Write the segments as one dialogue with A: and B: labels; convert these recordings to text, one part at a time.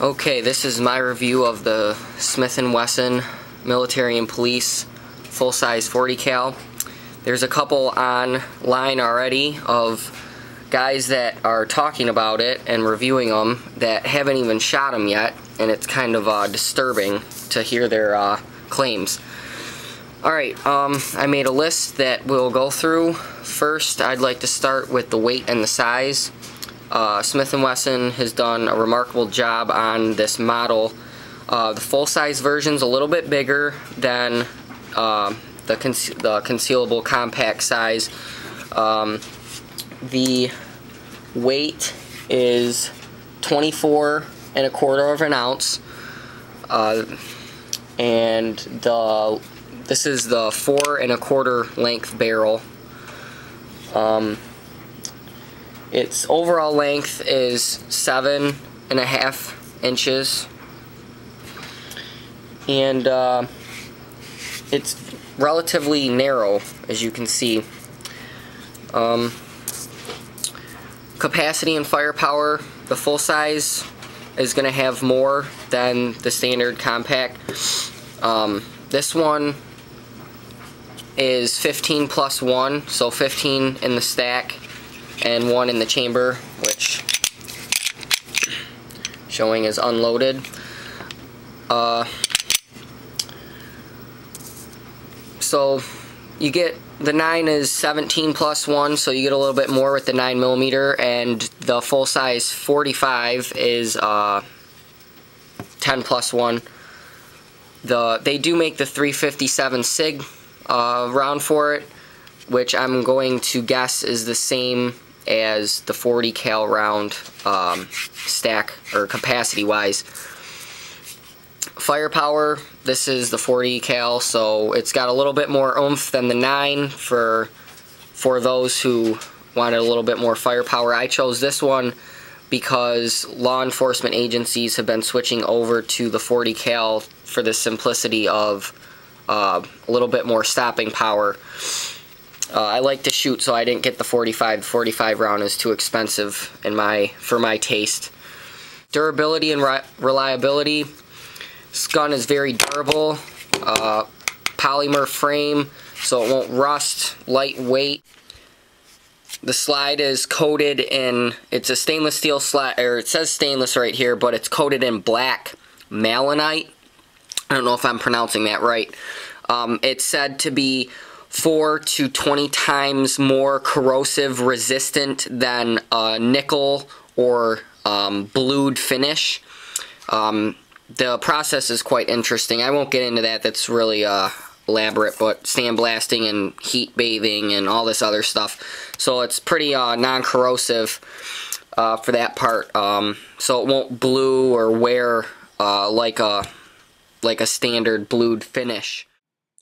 A: Okay, this is my review of the Smith & Wesson Military and Police full-size 40 cal. There's a couple online already of guys that are talking about it and reviewing them that haven't even shot them yet, and it's kind of disturbing to hear their claims. Alright, I made a list that we'll go through. First, I'd like to start with the weight and the size. Smith & Wesson has done a remarkable job on this model. The full-size version's a little bit bigger than the concealable compact size. The weight is 24 1/4 of an ounce, and this is the 4 1/4 length barrel. Its overall length is 7.5 inches, and it's relatively narrow, as you can see. Capacity and firepower, the full size is going to have more than the standard compact. This one is 15 plus 1, so 15 in the stack and 1 in the chamber, which showing is unloaded. So you get, the 9 is 17 plus 1, so you get a little bit more with the 9mm, and the full size 45 is 10 plus 1. They do make the 357 SIG round for it, which I'm going to guess is the same as the 40 cal round stack or capacity wise. Firepower, this is the 40 cal, so it's got a little bit more oomph than the 9 for those who wanted a little bit more firepower. I chose this one because law enforcement agencies have been switching over to the 40 cal for the simplicity of a little bit more stopping power. I like to shoot, so I didn't get the 45. The 45 round is too expensive for my taste. Durability and reliability. This gun is very durable. Polymer frame, so it won't rust. Lightweight. The slide is coated in, it's a stainless steel slide, or it says stainless right here, but it's coated in black malonite. I don't know if I'm pronouncing that right. It's said to be 4 to 20 times more corrosive resistant than nickel or blued finish. The process is quite interesting. I won't get into that. That's really elaborate, but sandblasting and heat bathing and all this other stuff. So it's pretty non-corrosive for that part. So it won't blue or wear like a standard blued finish.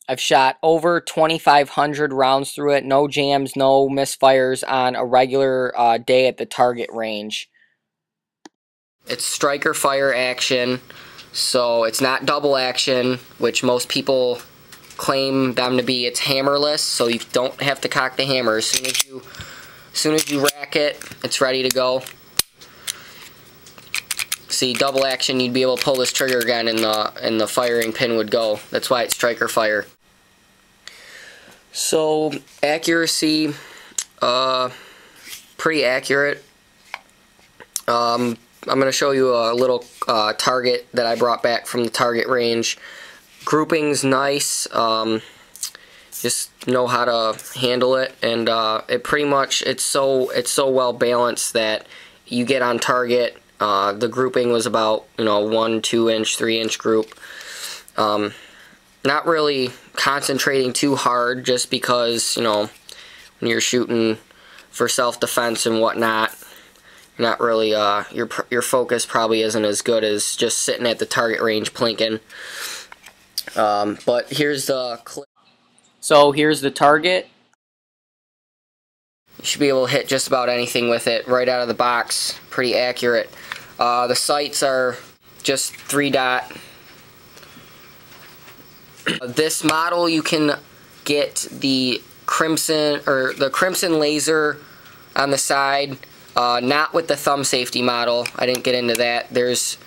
A: I've shot over 2,500 rounds through it. No jams, no misfires on a regular day at the target range. It's striker fire action, so it's not double action, which most people claim them to be. It's hammerless, so you don't have to cock the hammer. As soon as you rack it, it's ready to go. See, double action, you'd be able to pull this trigger again and the firing pin would go. That's why it's striker fire. So, accuracy, pretty accurate. I'm going to show you a little target that I brought back from the target range. Grouping's nice. Just know how to handle it, and it pretty much, it's so well balanced that you get on target. The grouping was about 1, 2 inch, 3 inch group. Not really concentrating too hard, just because when you're shooting for self-defense and whatnot, you're not really your focus probably isn't as good as just sitting at the target range plinking. But here's the clip. So here's the target. You should be able to hit just about anything with it right out of the box. Pretty accurate. The sights are just 3-dot. This model, you can get the crimson laser on the side, not with the thumb safety model. I didn't get into that. There's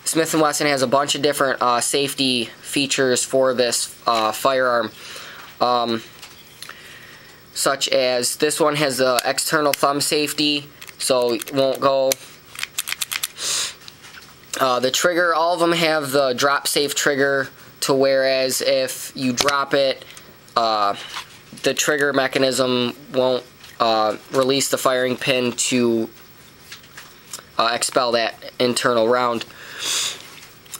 A: Smith & Wesson has a bunch of different safety features for this firearm. Such as this one has the external thumb safety, so it won't go. The trigger, all of them have the drop safe trigger, to whereas if you drop it, the trigger mechanism won't release the firing pin to expel that internal round.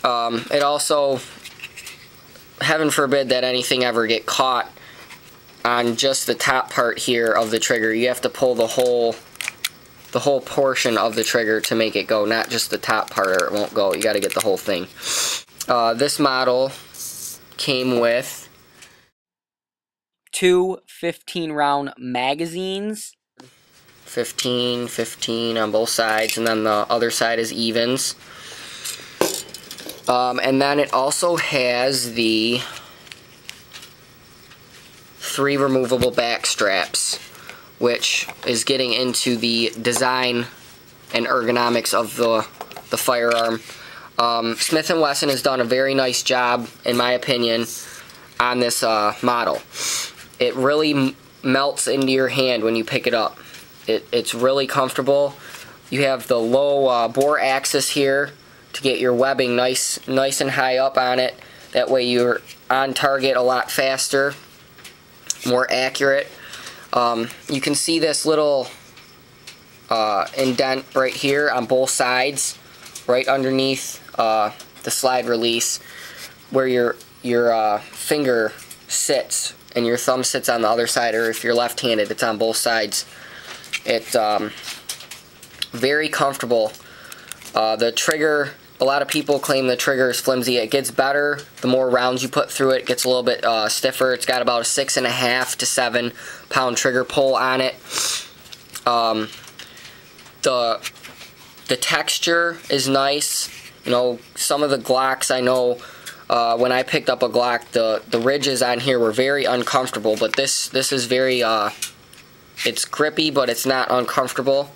A: It also, heaven forbid that anything ever get caught on just the top part here of the trigger. You have to pull the whole portion of the trigger to make it go, not just the top part, or it won't go. You got to get the whole thing. This model came with 2 15-round magazines. 15 on both sides, and then the other side is evens. And then it also has the 3 removable back straps, which is getting into the design and ergonomics of the firearm. Smith & Wesson has done a very nice job, in my opinion, on this model. It really melts into your hand when you pick it up. It's really comfortable. You have the low bore axis here to get your webbing nice and high up on it. That way you're on target a lot faster, more accurate. You can see this little indent right here on both sides, right underneath the slide release, where your finger sits and your thumb sits on the other side, or if you're left-handed, it's on both sides. It's very comfortable. The trigger, a lot of people claim the trigger is flimsy. It gets better the more rounds you put through it. It gets a little bit stiffer. It's got about a 6.5 to 7 pound trigger pull on it. The texture is nice. You know, some of the Glocks, I know when I picked up a Glock, the ridges on here were very uncomfortable, but this is very it's grippy, but it's not uncomfortable.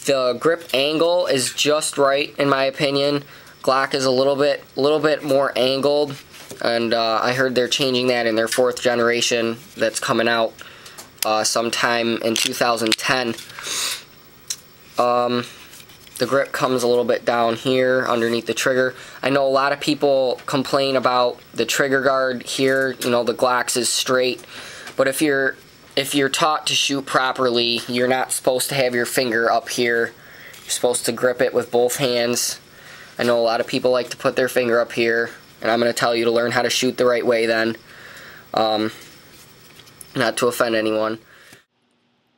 A: The grip angle is just right, in my opinion. Glock is a little bit more angled, and I heard they're changing that in their 4th generation that's coming out sometime in 2010. The grip comes a little bit down here underneath the trigger. I know a lot of people complain about the trigger guard here. You know, the Glocks is straight, but if you're taught to shoot properly, you're not supposed to have your finger up here. You're supposed to grip it with both hands. I know a lot of people like to put their finger up here, and I'm going to tell you to learn how to shoot the right way then. Not to offend anyone.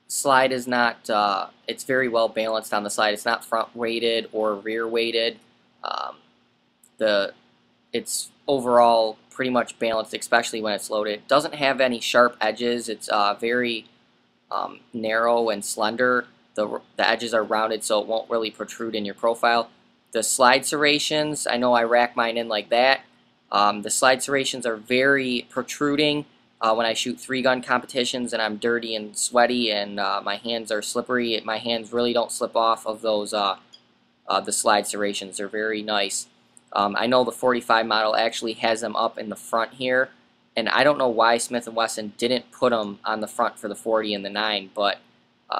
A: Slide is not, it's very well balanced on the slide. It's not front weighted or rear weighted. It's overall pretty much balanced, especially when it's loaded. It doesn't have any sharp edges. It's very narrow and slender. The edges are rounded, so it won't really protrude in your profile. The slide serrations, I know I rack mine in like that. The slide serrations are very protruding when I shoot 3-gun competitions and I'm dirty and sweaty and my hands are slippery. My hands really don't slip off of those the slide serrations. They're very nice. I know the 45 model actually has them up in the front here, and I don't know why Smith & Wesson didn't put them on the front for the 40 and the 9, but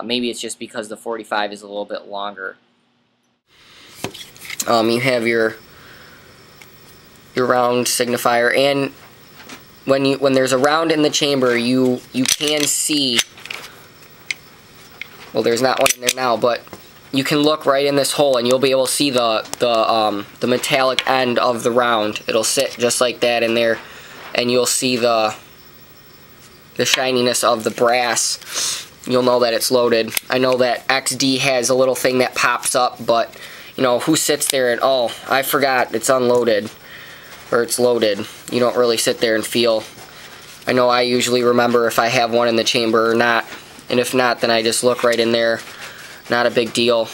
A: maybe it's just because the 45 is a little bit longer. You have your round signifier, and when there's a round in the chamber, you can see, well, there's not one in there now, but you can look right in this hole and you'll be able to see the metallic end of the round. It'll sit just like that in there, and you'll see the shininess of the brass. You'll know that it's loaded. I know that XD has a little thing that pops up, but you know, who sits there and, oh, I forgot it's unloaded or it's loaded. You don't really sit there and feel. I know I usually remember if I have one in the chamber or not, and if not, then I just look right in there. Not a big deal.